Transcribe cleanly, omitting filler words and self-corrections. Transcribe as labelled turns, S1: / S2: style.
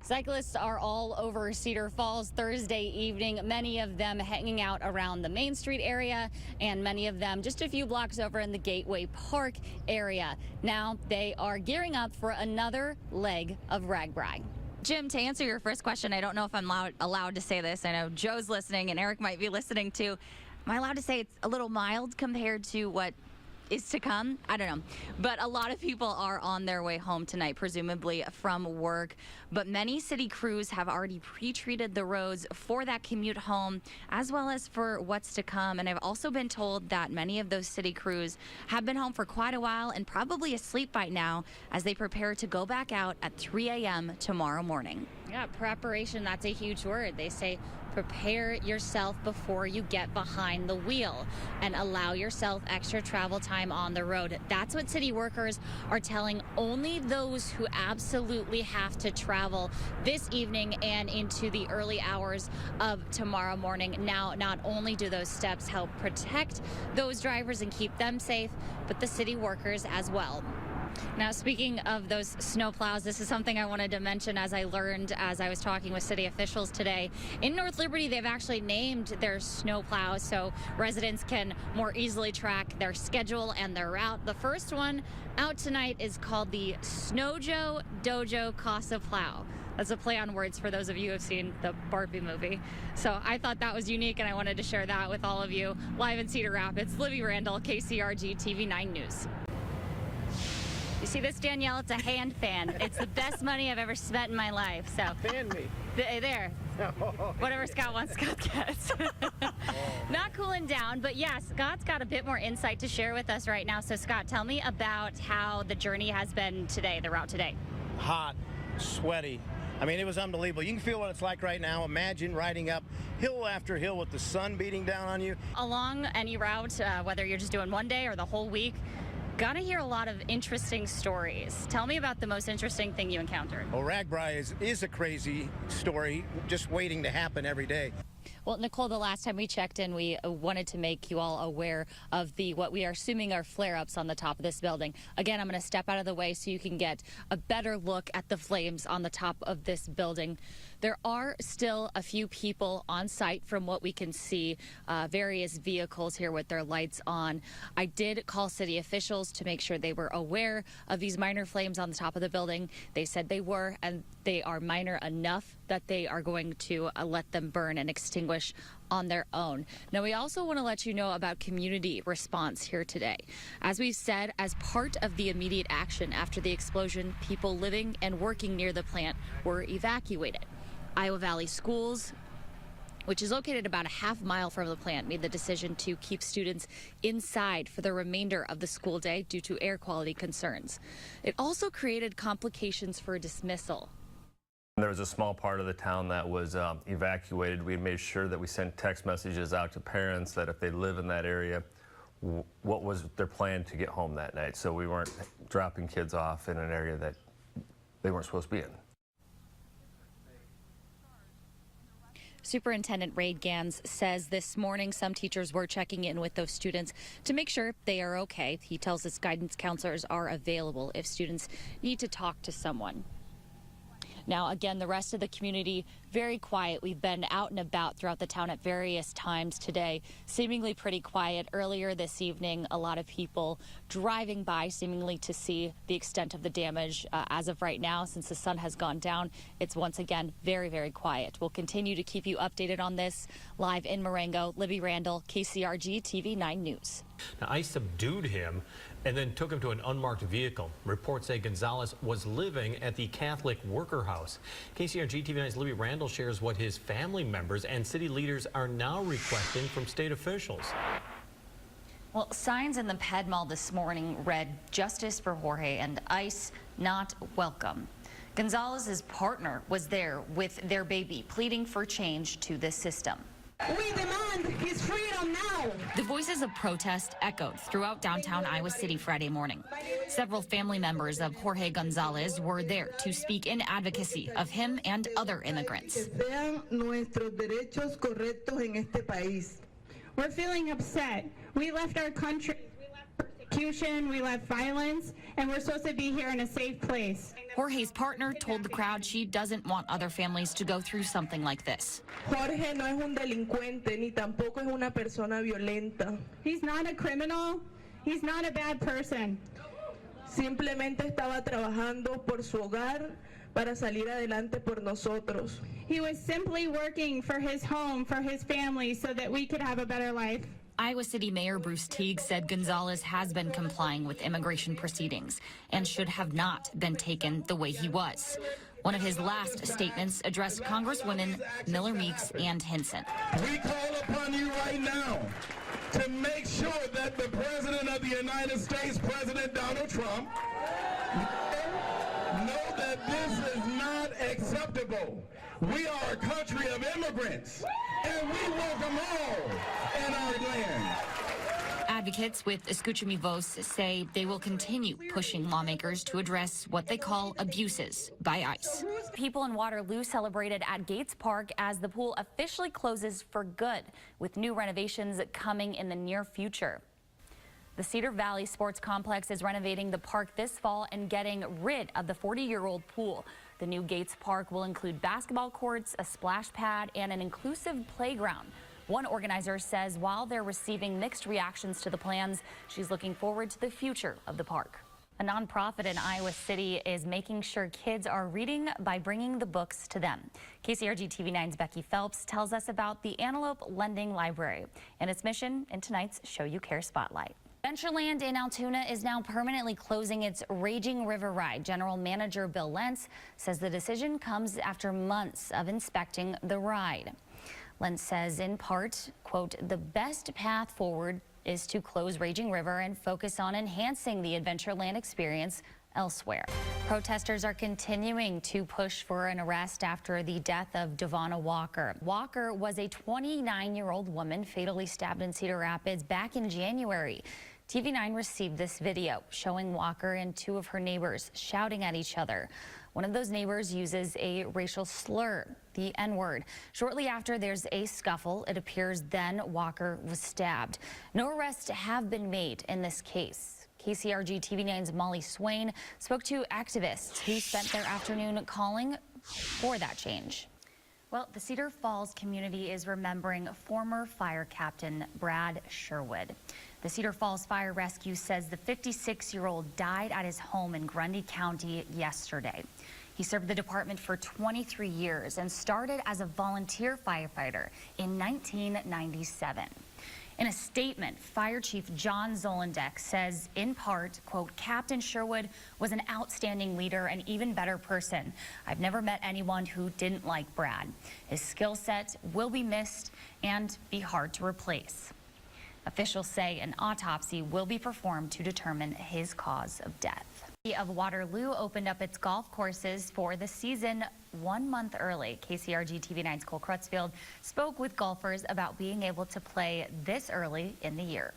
S1: Cyclists are all over Cedar Falls Thursday evening, many of them hanging out around the Main Street area and many of them just a few blocks over in the Gateway Park area. Now they are gearing up for another leg of RAGBRAI.
S2: Jim, to answer your first question, I don't know if I'm allowed to say this. I know Joe's listening and Eric might be listening too. Am I allowed to say it's a little mild compared to what is to come? I don't know. But a lot of people are on their way home tonight, presumably from work. But many city crews have already pre-treated the roads for that commute home, as well as for what's to come. And I've also been told that many of those city crews have been home for quite a while and probably asleep by now as they prepare to go back out at 3 a.m. tomorrow morning.
S1: Yeah, preparation, that's a huge word. They say prepare yourself before you get behind the wheel and allow yourself extra travel time on the road. That's what city workers are telling only those who absolutely have to travel this evening and into the early hours of tomorrow morning. Now, not only do those steps help protect those drivers and keep them safe, but the city workers as well. Now, speaking of those snowplows, this is something I wanted to mention as I learned as I was talking with city officials today. In North Liberty, they've actually named their snowplows so residents can more easily track their schedule and their route. The first one out tonight is called the Snowjo Dojo Casa Plow. That's a play on words for those of you who have seen the Barbie movie. So I thought that was unique, and I wanted to share that with all of you. Live in Cedar Rapids, Libbie Randall, KCRG TV 9 News. You see this, Danielle? It's a hand fan. It's the best money I've ever spent in my life. So
S3: Fan me.
S1: There. Whatever Scott wants, Scott gets. Not cooling down, but yeah, Scott's got a bit more insight to share with us right now. So Scott, tell me about how the journey has been today, the route today.
S3: Hot, sweaty. I mean, it was unbelievable. You can feel what it's like right now. Imagine riding up hill after hill with the sun beating down on you. Along
S1: any route, whether you're just doing one day or the whole week, gotta hear a lot of interesting stories. Tell me about the most interesting thing you encountered.
S3: Well, RAGBRAI is a crazy story just waiting to happen every day.
S1: Well, Nicole, the last time we checked in, we wanted to make you all aware of what we are assuming are flare-ups on the top of this building. Again, I'm going to step out of the way so you can get a better look at the flames on the top of this building. There are still a few people on site from what we can see, various vehicles here with their lights on. I did call city officials to make sure they were aware of these minor flames on the top of the building. They said they were, and they are minor enough that they are going to let them burn and extinguish on their own. Now, we also want to let you know about community response here today. As we've said, as part of the immediate action after the explosion, people living and working near the plant were evacuated. Iowa Valley Schools, which is located about a half mile from the plant, made the decision to keep students inside for the remainder of the school day due to air quality concerns. It also created complications for dismissal.
S4: There was a small part of the town that was evacuated. We made sure that we sent text messages out to parents that if they live in that area, what was their plan to get home that night. So we weren't dropping kids off in an area that they weren't supposed to be in.
S1: Superintendent Reid Gans says this morning some teachers were checking in with those students to make sure they are okay. He tells us guidance counselors are available if students need to talk to someone. Now, again, the rest of the community, very quiet. We've been out and about throughout the town at various times today, seemingly pretty quiet. Earlier this evening, a lot of people driving by, seemingly to see the extent of the damage. As of right now, since the sun has gone down, it's once again very, very quiet. We'll continue to keep you updated on this. Live in Marengo, Libbie Randall, KCRG TV 9 News.
S5: Now, ICE subdued him and then took him to an unmarked vehicle. Reports say Gonzalez was living at the Catholic Worker House. KCRG TV 9's Libbie Randall shares what his family members and city leaders are now requesting from state officials.
S1: Well, signs in the Ped Mall this morning read "Justice for Jorge" and "ICE not welcome." Gonzalez's partner was there with their baby, pleading for change to this system.
S6: We demand his freedom now.
S1: The voices of protest echoed throughout downtown Iowa City Friday morning. Several family members of Jorge Gonzalez were there to speak in advocacy of him and other immigrants.
S6: We're feeling upset. We left our country.
S7: persecution, we left violence, and we're supposed to be here in a safe place.
S8: Jorge's partner told the crowd she doesn't want other families to go through something like this.
S9: Jorge no es un delincuente, ni tampoco es una persona violenta.
S7: He's not a criminal. He's not a bad person.
S9: Simplemente estaba trabajando por su hogar para salir adelante por nosotros.
S7: He was simply working for his home, for his family, so that we could have a better life.
S8: Iowa City Mayor Bruce Teague said Gonzalez has been complying with immigration proceedings and should have not been taken the way he was. One of his last statements addressed Congresswomen Miller Meeks and Hinson.
S10: We call upon you right now to make sure that the President of the United States, President Donald Trump, know that this is not acceptable. We are a country of immigrants, and we welcome all in our land.
S8: Advocates with Escucha Mi Voz say they will continue pushing lawmakers to address what they call abuses by ICE.
S2: People in Waterloo celebrated at Gates Park as the pool officially closes for good, with new renovations coming in the near future. The Cedar Valley Sports Complex is renovating the park this fall and getting rid of the 40-year-old pool. The new Gates Park will include basketball courts, a splash pad, and an inclusive playground. One organizer says while they're receiving mixed reactions to the plans, she's looking forward to the future of the park. A nonprofit in Iowa City is making sure kids are reading by bringing the books to them. KCRG TV9's Becky Phelps tells us about the Antelope Lending Library and its mission in tonight's Show You Care Spotlight. Adventureland in Altoona is now permanently closing its Raging River ride. General Manager Bill Lentz says the decision comes after months of inspecting the ride. Lentz says in part, quote, the best path forward is to close Raging River and focus on enhancing the Adventureland experience elsewhere. Protesters are continuing to push for an arrest after the death of Devonna Walker. Walker was a 29-year-old woman fatally stabbed in Cedar Rapids back in January. TV9 received this video showing Walker and two of her neighbors shouting at each other. One of those neighbors uses a racial slur, the N-word. Shortly after, there's a scuffle. It appears then Walker was stabbed. No arrests have been made in this case. KCRG TV9's Molly Swain spoke to activists who spent their afternoon calling for that change. Well, the Cedar Falls community is remembering former fire captain Brad Sherwood. The Cedar Falls Fire Rescue says the 56-year-old died at his home in Grundy County yesterday. He served the department for 23 years and started as a volunteer firefighter in 1997. In a statement, Fire Chief John Zolendek says, in part, quote, Captain Sherwood was an outstanding leader and even better person. I've never met anyone who didn't like Brad. His skill set will be missed and be hard to replace. Officials say an autopsy will be performed to determine his cause of death. The City of Waterloo opened up its golf courses for the season 1 month early. KCRG TV9's Cole Crutchfield spoke with golfers about being able to play this early in the year.